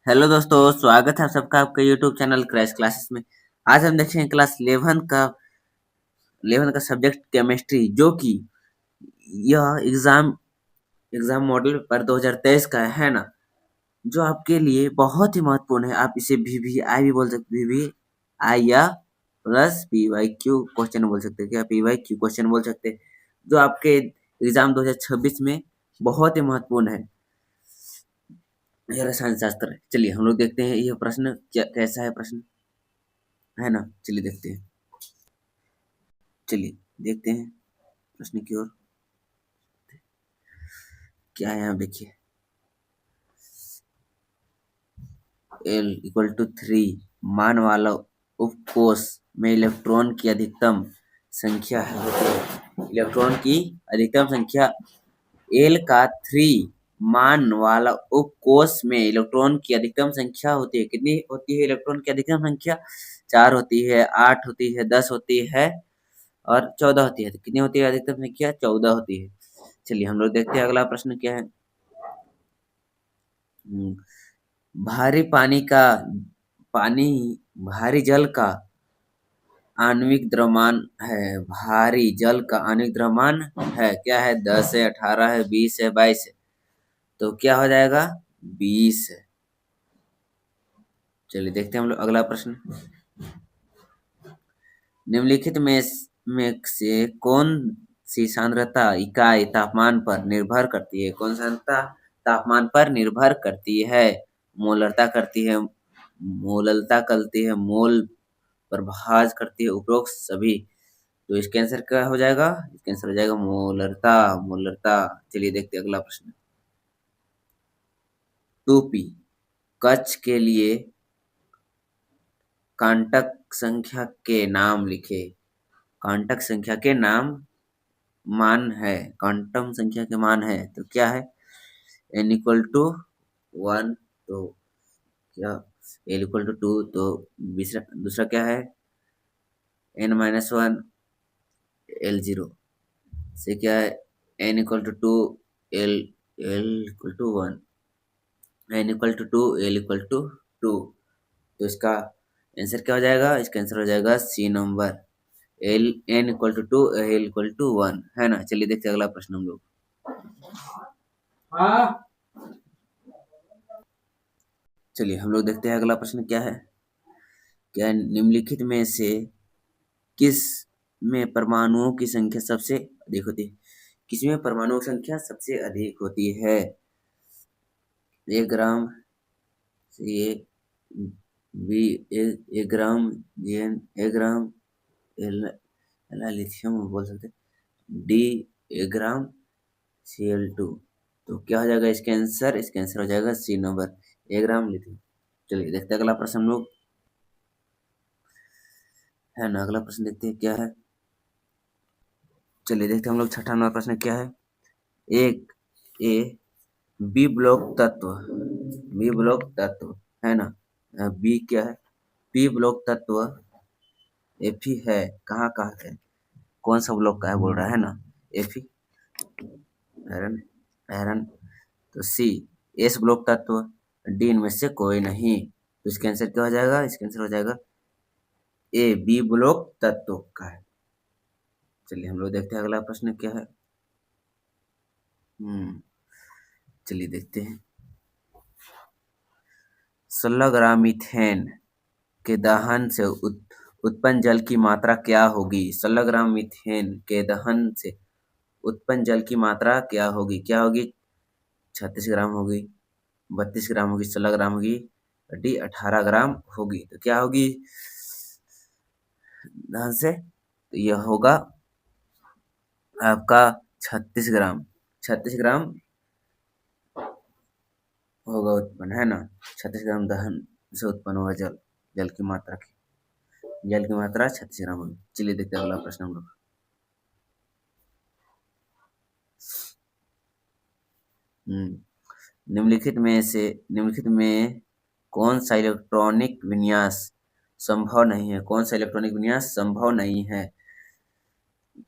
Hello दोस्तों, स्वागत है आप सबका आपके यूट्यूब चैनल क्रैश क्लासेस में। आज हम देखेंगे क्लास 11 का सब्जेक्ट केमिस्ट्री, जो कि यह एग्जाम मॉडल पर 2023 का है ना, जो आपके लिए बहुत ही महत्वपूर्ण है। आप इसे VVI भी बोल सकते, VVI या प्लस PYQ क्वेश्चन बोल सकते हैं, क्या PYQ क्वेश्चन बोल सकते हैं, जो आपके एग्जाम 2026 में बहुत ही महत्वपूर्ण है। यह रसायन शास्त्र है। चलिए हम लोग देखते हैं यह प्रश्न कैसा है प्रश्न, है ना। चलिए देखते हैं, चलिए देखते हैं प्रश्न की ओर। क्या है यहाँ देखिए, L = 3 मान वाला उपकोष में इलेक्ट्रॉन की अधिकतम संख्या है। इलेक्ट्रॉन की अधिकतम संख्या L का 3 मान वाला उपकोष में इलेक्ट्रॉन की अधिकतम संख्या होती है। कितनी होती है इलेक्ट्रॉन की अधिकतम संख्या? 4 होती है, 8 होती है, 10 होती है और 14 होती है। तो कितनी होती है अधिकतम संख्या? 14 होती है। चलिए हम लोग देखते हैं अगला प्रश्न क्या है। भारी पानी भारी जल का आणविक द्रव्यमान है। भारी जल का आणविक द्रव्यमान है, क्या है? 10 है, 18 है, 20 है, 22 है। तो क्या हो जाएगा? 20 है। चलिए देखते हैं हम लोग अगला प्रश्न। निम्नलिखित में से कौन सी सांद्रता इकाई तापमान पर निर्भर करती है? कौन सांद्रता तापमान पर निर्भर करती है? मोलरता करती है, मोललता करती है, मोल प्रभाज करती है, उपरोक्त सभी। तो इसका आंसर क्या हो जाएगा? इसका आंसर हो जाएगा मोलरता। मोलरता। चलिए देखते हैं अगला प्रश्न। 2p कक्ष के लिए कांटक संख्या के नाम लिखे। कांटक संख्या के मान है, क्वांटम संख्या के मान है। तो क्या है? n=1, तो क्या l=2, तो दूसरा क्या है? n-1 l0 से क्या है? n=2 l=1 n=2 l=2। तो इसका आंसर क्या हो जाएगा? इसका आंसर हो जाएगा सी नंबर, n=2 l=1, है ना। चलिए देखते हैं अगला प्रश्न हम लोग। चलिए हम लोग देखते हैं अगला प्रश्न क्या है। क्या निम्नलिखित में से किस में परमाणुओं की संख्या सबसे अधिक होती है? किसमें परमाणुओं की संख्या सबसे अधिक होती है? 1 ग्राम ये बी 1 ग्राम Gn 1 ग्राम लिथियम बोल सकते, डी 1 ग्राम Cl2। तो क्या हो जाएगा इसका आंसर? इसका आंसर हो जाएगा सी नंबर, 1 ग्राम लिथियम। चलिए देखते हैं अगला प्रश्न हम लोग, है ना। अगला प्रश्न देखते हैं क्या है। चलिए देखते हैं हम लोग छठा नंबर प्रश्न क्या है। एक ए बी ब्लॉक तत्व, बी ब्लॉक तत्व, है ना। बी क्या है? बी ब्लॉक तत्व Fe है, कहाँ का है? कौन सा ब्लॉक का है बोल रहा है ना। Fe iron, iron. तो सी एस ब्लॉक तत्व, डी इनमें से कोई नहीं। तो इसका आंसर क्या हो जाएगा? इसका आंसर हो जाएगा ए बी ब्लॉक तत्व का है। चलिए हम लोग देखते हैं अगला प्रश्न क्या है। चलिए देखते हैं। 16 ग्राम मीथेन के दहन से उत्पन्न जल की मात्रा क्या होगी? 16 ग्राम मीथेन के दहन से उत्पन्न जल की मात्रा क्या होगी? क्या होगी? 36 ग्राम होगी, 32 ग्राम होगी, 16 ग्राम होगी, डी 18 ग्राम होगी। तो क्या होगी दहन से? तो यह होगा आपका 36 ग्राम। 36 ग्राम होगा उत्पन्न, है ना। 36 ग्राम दहन से उत्पन्न होगा जल की मात्रा 36 ग्राम होगी। चलिए देखते हैं अगला प्रश्न हम लोग। निम्नलिखित में कौन सा इलेक्ट्रॉनिक विन्यास संभव नहीं है? कौन सा इलेक्ट्रॉनिक विन्यास संभव नहीं है?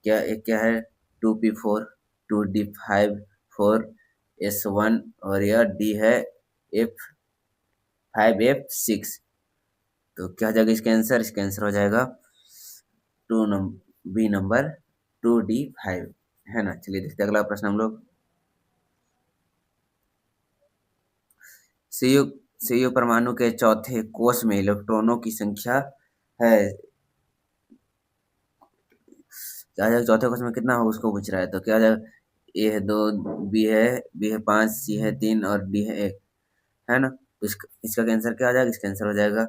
क्या है? 2p4, 2d5, 4s1 और यह डी है 5F6। तो क्या हो जाएगा इसका आंसर? इसका आंसर हो जाएगा बी नंबर 2D5, है ना। चलिए देखते हैं अगला प्रश्न हम लोग। संयुग संयुग परमाणु के चौथे कोष में इलेक्ट्रॉनों की संख्या है, क्या हो जाएगा? चौथे कोष में कितना होगा उसको पूछ रहा है। तो क्या हो जाएगा? ए है 2, बी है 5, सी है 3 और डी है 1, है ना। तो इसका आंसर क्या हो जाएगा? इसका आंसर हो जाएगा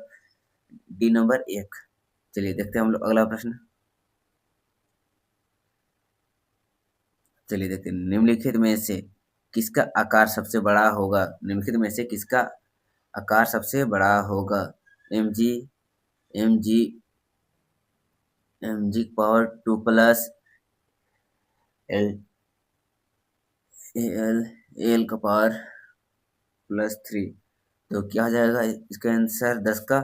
डी नंबर 1। चलिए देखते हैं हम लोग अगला प्रश्न। चलिए देखते हैं, निम्नलिखित में से किसका आकार सबसे बड़ा होगा? निम्नलिखित में से किसका आकार सबसे बड़ा होगा? M G M G M G power 2 plus L L L का पावर +3। तो क्या हो जाएगा इसका आंसर 10 का?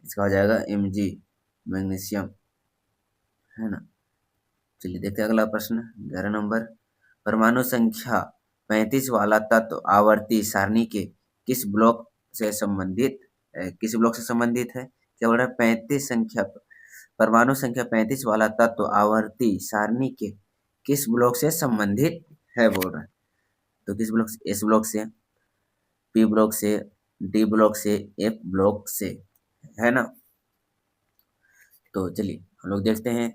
इसका हो जाएगा एम जी मैग्नीशियम, है ना। चलिए देखते हैं अगला प्रश्न 11 नंबर। परमाणु संख्या 35 वाला तत्व आवर्ती सारणी के किस ब्लॉक से संबंधित है? क्या बोल रहा है? 35 संख्या परमाणु संख्या 35 वाला तत्व आवर्ती सारणी के किस ब्लॉक से संबंधित है बोल रहा है। तो किस ब्लॉक से? एस ब्लॉक से, पी ब्लॉक से, डी ब्लॉक से, एफ ब्लॉक से, है ना। तो चलिए हम लोग देखते हैं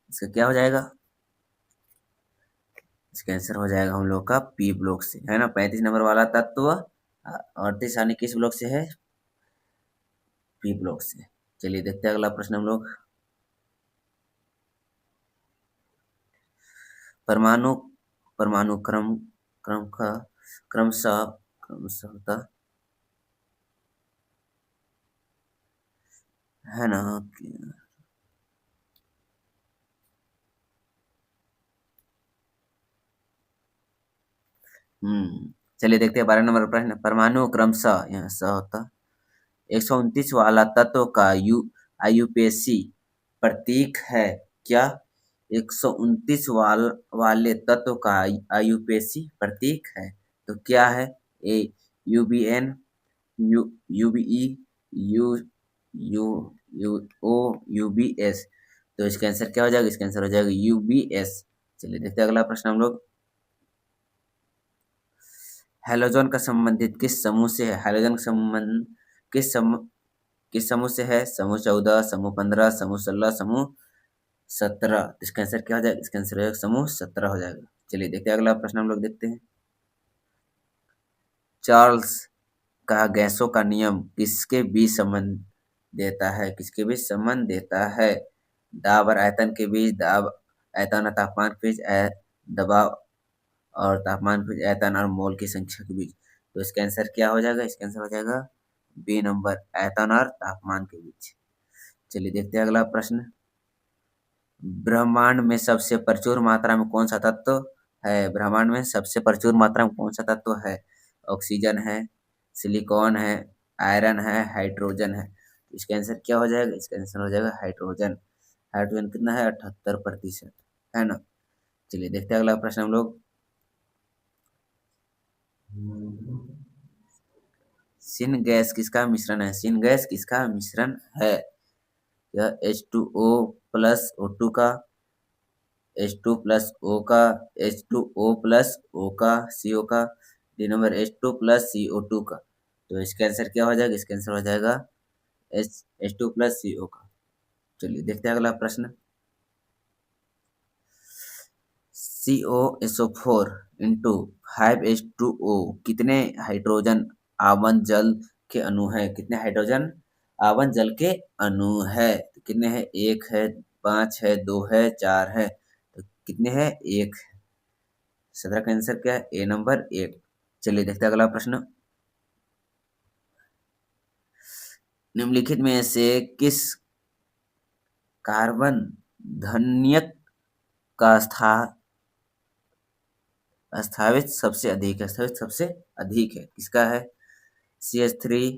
इसका क्या हो जाएगा। इसका आंसर हो जाएगा हम लोग का पी ब्लॉक से, है ना। 35 नंबर वाला तत्व और सारणी किस ब्लॉक से है? पी ब्लॉक से। चलिए देखते हैं अगला प्रश्न हम लोग। परमाणु परमाणु क्रम का क्रमशः होता है ना। चलिए देखते हैं 12 नंबर प्रश्न। परमाणु क्रमशः यहाँ स होता 129 वाला तत्व का आयुपेशी प्रतीक है क्या? 129 वाले तत्व का आयुपेशी प्रतीक है। तो क्या है? A UBN, UBE, U U U O UBS. तो इसका आंसर क्या हो जाएगा? इसका आंसर हो जाएगा यूबीएस। चलिए देखते हैं अगला प्रश्न हम लोग। हैलोजन का संबंधित किस समूह से है? हैलोजन का संबंध किस समूह से है? समूह 14, समूह 15, समूह 16, समूह 17। इसका आंसर क्या हो जाएगा? इसका आंसर हो जाएगा समूह 17 हो जाएगा। चलिए देखते हैं अगला प्रश्न हम लोग देखते हैं। चार्ल्स का गैसों का नियम किसके बीच संबंध देता है? किसके बीच संबंध देता है? दाब और आयतन के बीच, दाब आयतन और तापमान के बीच, दबाव और तापमान के बीच, आयतन और मोल की संख्या के बीच। तो इसका आंसर क्या हो जाएगा? इसका आंसर हो जाएगा बी नंबर, आयतन और तापमान के बीच। चलिए देखते हैं अगला प्रश्न। ब्रह्मांड में सबसे प्रचुर मात्रा में कौन सा तत्व है? ब्रह्मांड में सबसे प्रचुर मात्रा में कौन सा तत्व है? ऑक्सीजन है, सिलिकॉन है, आयरन है, हाइड्रोजन है। इसका आंसर क्या हो जाएगा? इसका आंसर हो जाएगा हाइड्रोजन। हाइड्रोजन कितना है? 78%, है ना। चलिए देखते हैं अगला प्रश्न हम लोग। सिन गैस किसका मिश्रण है? सिन गैस किसका मिश्रण है? यह H2O प्लस O2 का, H2 प्लस O का, H2O प्लस O का, CO का, D number H2 plus CO2 का। तो इसका आंसर क्या हो जाएगा? इसका आंसर हो जाएगा H2 प्लस CO का। चलिए देखते हैं अगला प्रश्न। COSO4 इंटू 5H2O कितने हाइड्रोजन आवन जल के अणु है? कितने हाइड्रोजन आवन जल के अणु है? तो कितने हैं? 1 है, 5 है, 2 है, 4 है। तो कितने हैं? 1 है। 17 का आंसर क्या है? ए नंबर 1। चलिए देखते हैं अगला प्रश्न। निम्नलिखित में से किस कार्बन धन्यक का स्थापित सबसे अधिक है? किसका है? CH3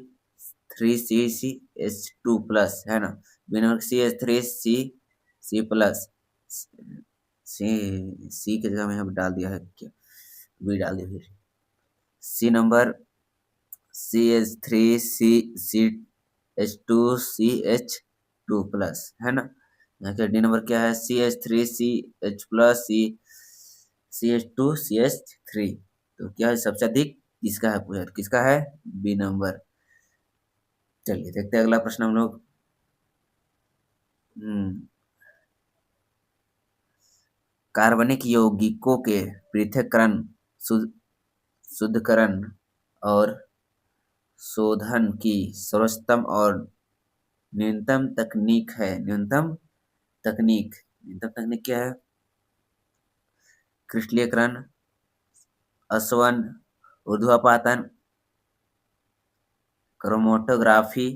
3CCH2 प्लस, है ना। बिना CH3 C प्लस, सी की जगह में यहाँ पे डाल दिया है क्या? बी डाल दिया फिर। सी नंबर CH3CH2CH2 प्लस, है ना। यहाँ के डी नंबर क्या है, CH3CH+CH2CH3। तो क्या है सबसे अधिक किसका है, पूछा किसका है, बी नंबर। चलिए देखते हैं अगला प्रश्न हम लोग। कार्बनिक यौगिकों के पृथक्करण, शुद्धकरण और शोधन की सर्वोत्तम और न्यूनतम तकनीक है। न्यूनतम तकनीक क्या है, क्रिस्टलीकरण, असवन, ऊर्ध्वपातन, क्रोमेटोग्राफी।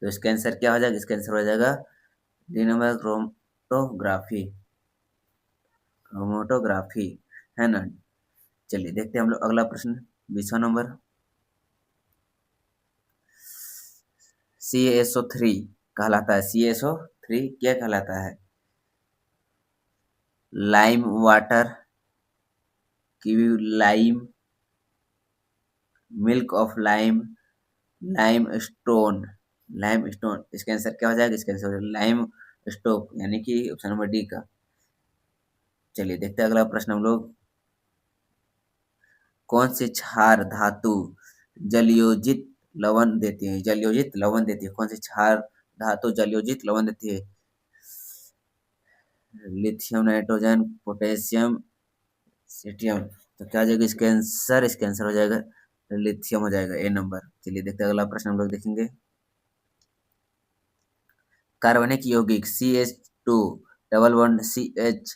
तो इसका आंसर क्या हो जाएगा, इसका आंसर हो जाएगा डी नंबर, क्रोमेटोग्राफी, है ना। चलिए देखते हैं हम लोग अगला प्रश्न, 20वां नंबर। CaSO3 कहलाता है, CaSO3 क्या कहलाता है, lime water, kiwi lime, milk of lime, lime stone. इसका आंसर क्या हो जाएगा, इसका आंसर हो जाएगा लाइम स्टोक, यानी कि ऑप्शन नंबर डी का। चलिए देखते हैं अगला प्रश्न हम लोग। कौन से क्षार धातु जलयोजित लवण देती है, जलयोजित लवण देती है, कौन से क्षार धातु जलयोजित लवण देती है, लिथियम, नाइट्रोजन, पोटेशियम, सीटियम। तो क्या हो जाएगा इसका आंसर, इसका आंसर हो जाएगा लिथियम हो जाएगा, ए नंबर। चलिए देखते हैं अगला प्रश्न हम लोग देखेंगे। कार्बनिक यौगिक CH2 double bond CH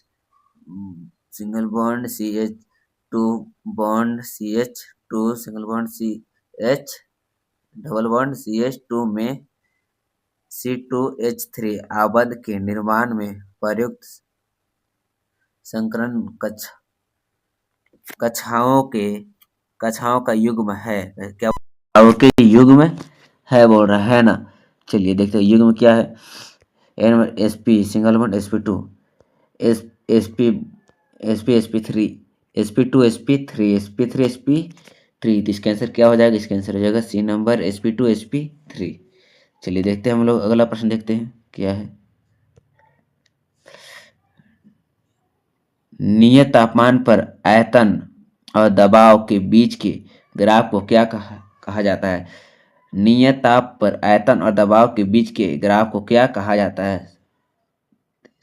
single bond CH2 bond CH2 single bond CH double bond CH2 में C2H3 आबद्ध के निर्माण में प्रयुक्त संकरण कक्षाओं का युग्म है। क्या कक्षाओं के युग्म है बोल रहा है ना। चलिए देखते हैं युग्म क्या है। Sp single bond Sp2, Sp Sp3, Sp2 Sp3, Sp3 Sp3। तो इसका आंसर क्या हो जाएगा, इसका आंसर हो जाएगा सी नंबर, Sp2 Sp3। चलिए देखते हैं हम लोग अगला प्रश्न, देखते हैं क्या है। नियत तापमान पर आयतन और दबाव के बीच के ग्राफ को क्या कहा जाता है। नियत ताप पर आयतन और दबाव के बीच के ग्राफ को क्या कहा जाता है,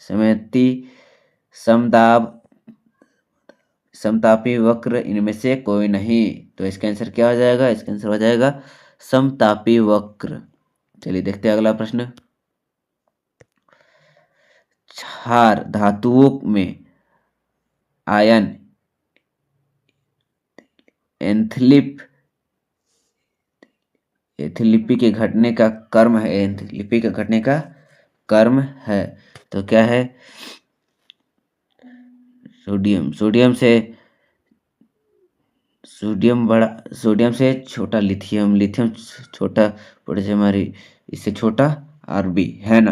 सममिति, समदाब, समतापी वक्र, इनमें से कोई नहीं। तो इसका आंसर क्या हो जाएगा, इसका आंसर हो जाएगा समतापी वक्र। चलिए देखते हैं अगला प्रश्न। क्षार धातुओं में आयन एंथैल्पी के घटने का कर्म है, एंथैल्पी के घटने का कर्म है। तो क्या है, सोडियम से छोटा लिथियम, लिथियम छोटा पोटेशियम, हमारी इससे छोटा आरबी, है ना,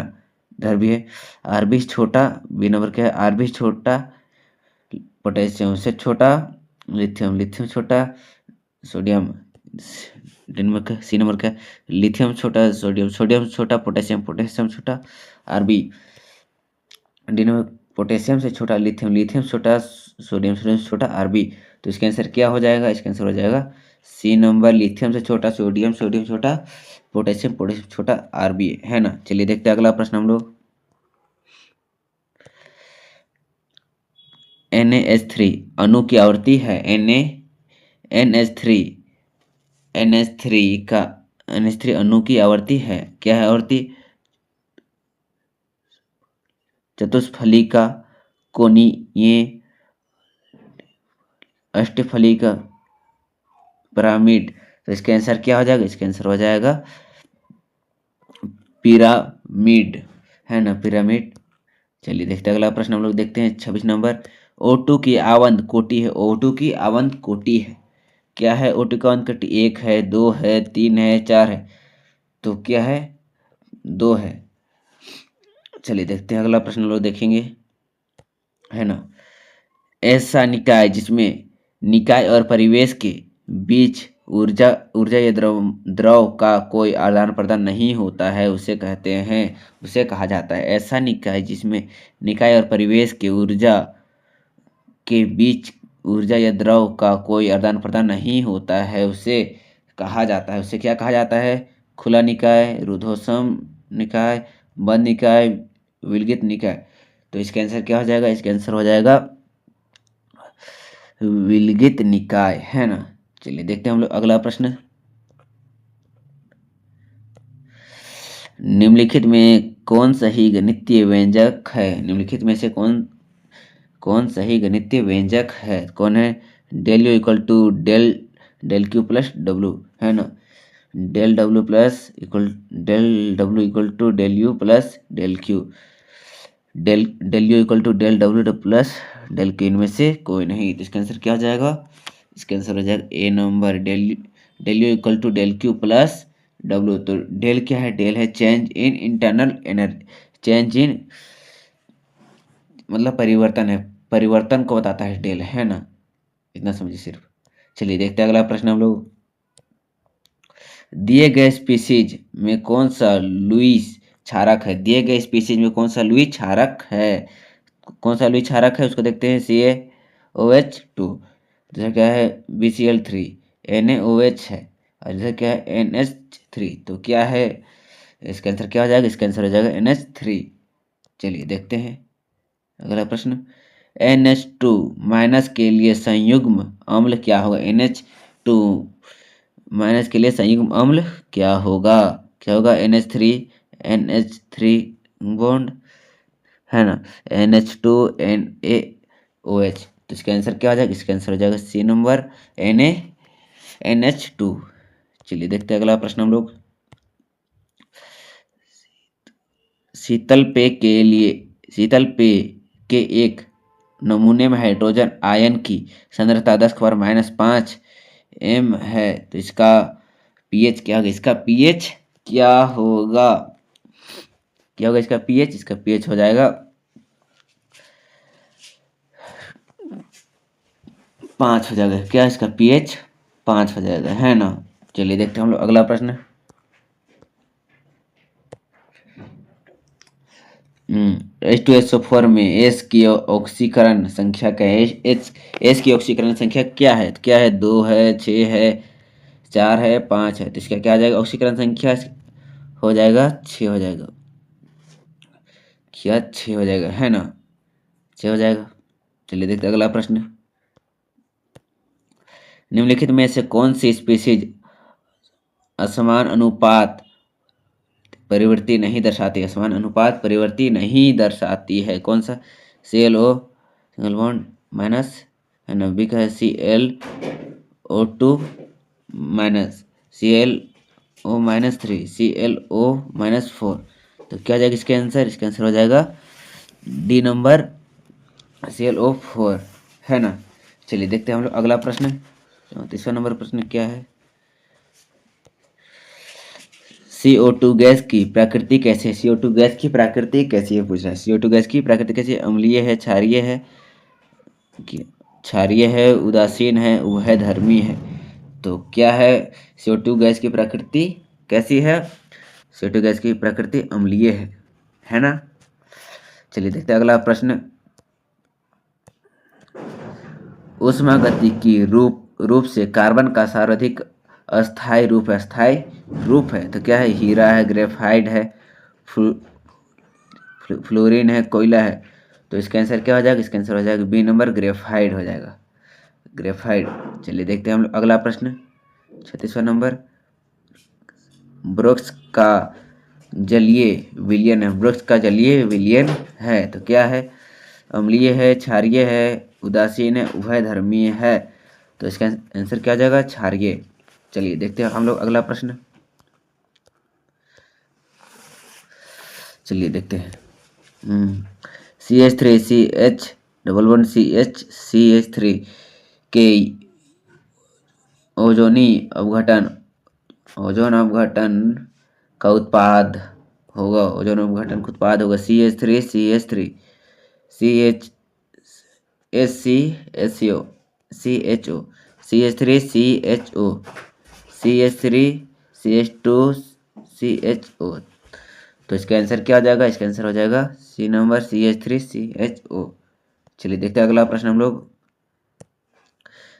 इधर भी है आरबी छोटा, बी नंबर क्या है, आरबी छोटा पोटेशियम से छोटा लिथियम, लिथियम छोटा सोडियम, सी नंबर का लिथियम छोटा सोडियम, सोडियम छोटा पोटेशियम, पोटेशियम छोटा आरबी, डी नंबर पोटेशियम से छोटा लिथियम, लिथियम छोटा सोडियम, सोडियम छोटा आरबी। तो इसका आंसर क्या हो जाएगा, इसका आंसर हो जाएगा सी नंबर, लिथियम से छोटा सोडियम, सोडियम छोटा पोटेशियम, पोटेशियम छोटा आरबी, है ना। चलिए देखते हैं अगला प्रश्न हम लोग। NaH3 अणु की आवृत्ति है, NH3 अणु की आवृत्ति है, क्या है आवृत्ति, चतुष्फलिका, कोणीय, अष्टफलिका, पिरामिड। तो इसका आंसर क्या हो जाएगा, इसका आंसर हो जाएगा पिरामिड, है ना, पिरामिड। चलिए देखते हैं अगला प्रश्न हम लोग देखते हैं, 26 नंबर। O2 की आवंत कोटि है, O2 की आवंत कोटि है, क्या है, O2 की आवंत कोटि 1 है, 2 है, 3 है, 4 है। तो क्या है, 2 है। चलिए देखते हैं अगला प्रश्न हम लोग देखेंगे, है ना। ऐसा निकाय जिसमें निकाय और परिवेश के बीच ऊर्जा ऊर्जा या द्रव द्रव का कोई आदान प्रदान नहीं होता है उसे कहा जाता है। ऐसा निकाय जिसमें निकाय और परिवेश की ऊर्जा के बीच ऊर्जा या द्रव का कोई आदान प्रदान नहीं होता है उसे कहा जाता है। उसे क्या कहा जाता है? खुला निकाय, रुद्धोष्म निकाय, बंद निकाय, विलगित निकाय। तो इसका आंसर क्या हो जाएगा? इसका आंसर हो जाएगा विलगित निकाय, है ना। चलिए देखते हैं हम लोग अगला प्रश्न। निम्नलिखित में कौन सही गणितीय व्यंजक है? निम्नलिखित में से कौन सही गणितीय व्यंजक है? कौन है? Del you equal to del del Q plus डब्ल्यू, है ना। डेल डब्ल्यू equal to del u plus del q, del you equal to del डब्ल्यू प्लस डेल क्यू, इनमें से कोई नहीं। तो इसका आंसर क्या हो जाएगा? इसका आंसर हो जाएगा A number, del you equal to del Q plus W. तो डेल क्या है? डेल है change in internal energy, change in मतलब परिवर्तन है, परिवर्तन को बताता है डेल, है ना। इतना समझिए सिर्फ। चलिए देखते हैं अगला प्रश्न हम लोग। दिए गए स्पीसीज में कौन सा लुईस क्षारक है? दिए गए स्पीसीज में कौन सा लुईस क्षारक है? कौन सा लुईस क्षारक है उसको देखते हैं। CaOH2, जैसे क्या है BCl3, NaOH है, और जैसे क्या है NH3। तो क्या है इसका आंसर? क्या हो जाएगा? इसका आंसर हो जाएगा NH3। चलिए देखते हैं अगला प्रश्न। NH2 माइनस के लिए संयुग्म अम्ल क्या होगा? NH2 माइनस के लिए संयुग्म अम्ल क्या होगा? क्या होगा? NH3 बॉन्ड, है ना, NH2NaOH। तो इसका आंसर क्या हो जाएगा? इसका आंसर हो जाएगा सी नंबर, NaNH2। चलिए देखते हैं अगला प्रश्न हम लोग। शीतल पेय के एक नमूने में हाइड्रोजन आयन की सांद्रता 10⁻⁻5 m है। तो इसका पीएच क्या होगा? इसका पीएच क्या होगा? क्या होगा इसका पीएच? इसका पीएच हो जाएगा 5 हो जाएगा। क्या इसका पीएच? 5 हो जाएगा, है ना। चलिए देखते हैं हम लोग अगला प्रश्न। H2SO4 में एस की ऑक्सीकरण संख्या क्या है? एस की ऑक्सीकरण संख्या क्या है? तो क्या है? 2 है, 6 है, 4 है, 5 है। तो इसका क्या आ जाएगा? ऑक्सीकरण संख्या हो जाएगा 6 हो जाएगा। क्या 6 हो जाएगा, है ना। 6 हो जाएगा। चलिए देखते हैं अगला प्रश्न। निम्नलिखित में से कौन सी स्पीसीज असमान अनुपात परिवर्ती नहीं दर्शाती है? असमान अनुपात परिवर्ती नहीं दर्शाती है। कौन सा? ClO सिंगल बॉन्ड माइनस, है ना। बी का है ClO2 माइनस, ClO-3, ClO-4। तो क्या जाएगा इसके आंसर? इसका आंसर हो जाएगा डी नंबर, ClO4, है ना। चलिए देखते हैं हम लोग अगला प्रश्न। 34वां नंबर प्रश्न क्या है? CO2 गैस की प्रकृति कैसी है? CO2 गैस की प्रकृति कैसी है पूछ रहा है। CO2 गैस की प्रकृति कैसी है? अम्लीय है, क्षारीय है, उदासीन है, उभयधर्मी है। तो क्या है CO2 गैस की प्रकृति कैसी है? CO2 गैस की प्रकृति अम्लीय है ना। चलिए देखते हैं अगला प्रश्न। ऊष्मागतिकी रूप से कार्बन का सर्वाधिक अस्थायी रूप है। तो क्या है? हीरा है, ग्रेफाइट है, फ्लोरीन है, कोयला है। तो इसका आंसर क्या हो जाएगा? इसका आंसर हो जाएगा बी नंबर, ग्रेफाइट हो जाएगा, ग्रेफाइट। चलिए देखते हैं हम लोग अगला प्रश्न। 36वां नंबर। वृक्ष का जलीय विलयन है। वृक्ष का जलीय विलयन है। तो क्या है? अम्लीय है, क्षारीय है, उदासीन है, उभयधर्मीय है। तो इसका आंसर क्या आ जाएगा? क्षारीय। चलिए देखते हैं हम लोग अगला प्रश्न। चलिए देखते हैं। CH3CH11CH3 के ओजोन अपघटन का उत्पाद होगा। ओजोन अपघटन का उत्पाद होगा CH3CH3 CHSCSO CHO CH3CHO। CH3 CH2 CHO। तो इसका आंसर क्या हो जाएगा? इसका आंसर हो जाएगा सी नंबर CH3 CHO। चलिए देखते हैं अगला प्रश्न हम लोग।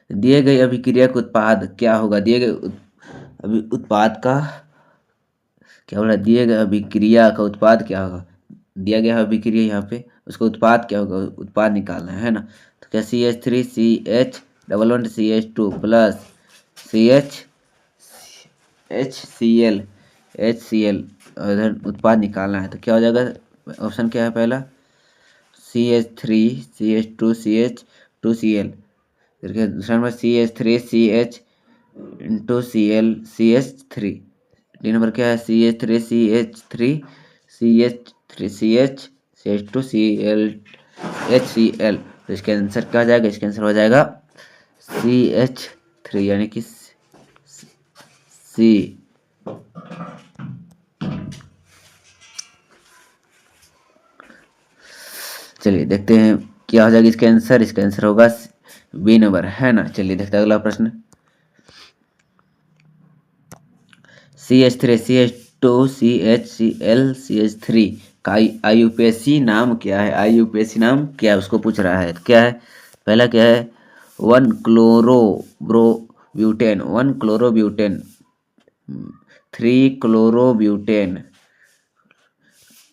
दिए गए अभिक्रिया का उत्पाद क्या होगा? दिए गए उत्पाद का क्या बोला? दिए गए अभिक्रिया का उत्पाद क्या होगा? दिया गया है अभिक्रिया यहाँ पे, उसका उत्पाद क्या होगा? उत्पाद निकालना है ना। तो क्या CH3 CH double bond CH2 plus CH HCl HCl इधर उत्पाद निकालना है। तो क्या हो जाएगा? ऑप्शन क्या है पहला? CH3 CH2 CH2Cl। फिर क्या दूसरा number CH3 CH into Cl CH3। तीन नंबर क्या है? CH3 CH3 CH3 CH CH2 Cl HCl। तो इसका आंसर क्या हो जाएगा? इसका आंसर हो जाएगा CH3 यानी कि सी। चलिए देखते हैं क्या हो जाएगा इसका आंसर। इसका आंसर होगा बी नंबर, है ना। चलिए देखते हैं अगला प्रश्न। CH3 CH2 CHCl CH3 का आईयूपीएसी नाम क्या है? आईयूपीएसी नाम क्या है उसको पूछ रहा है। तो क्या है? पहला क्या है? 1 क्लोरोब्रोब्यूटेन 1 क्लोरोब्यूटेन 3 क्लोरोब्यूटेन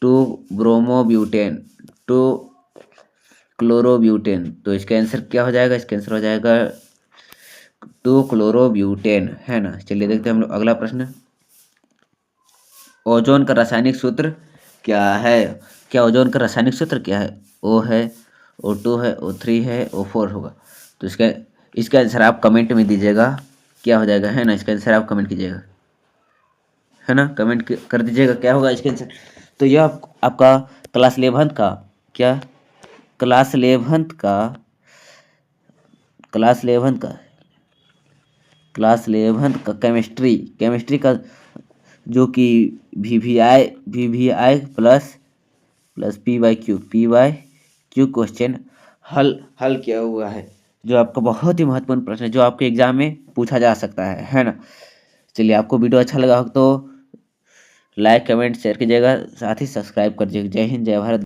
2 ब्रोमोब्यूटेन 2 क्लोरोब्यूटेन। तो इसका आंसर क्या हो जाएगा? इसका आंसर हो जाएगा 2 क्लोरोब्यूटेन, है ना। चलिए देखते हैं हम लोग अगला प्रश्न। ओजोन का रासायनिक सूत्र क्या है? क्या ओजोन का रासायनिक सूत्र क्या है? O है, O2 है, O3 है, O4 होगा। तो इसका आंसर आप कमेंट में दीजिएगा क्या हो जाएगा, है ना। इसका आंसर आप कमेंट कीजिएगा, है ना। कमेंट कर दीजिएगा क्या होगा इसका आंसर। तो यह आपका क्लास 11 का क्या? क्लास 11 का क्लास 11 का क्लास 11 का केमिस्ट्री का जो कि वी प्लस P/Q क्वेश्चन हल किया हुआ है, जो आपका बहुत ही महत्वपूर्ण प्रश्न है, जो आपके एग्जाम में पूछा जा सकता है ना। चलिए आपको वीडियो अच्छा लगा हो तो लाइक कमेंट शेयर कीजिएगा, साथ ही सब्सक्राइब कर दीजिएगा। जय हिंद, जय भारत।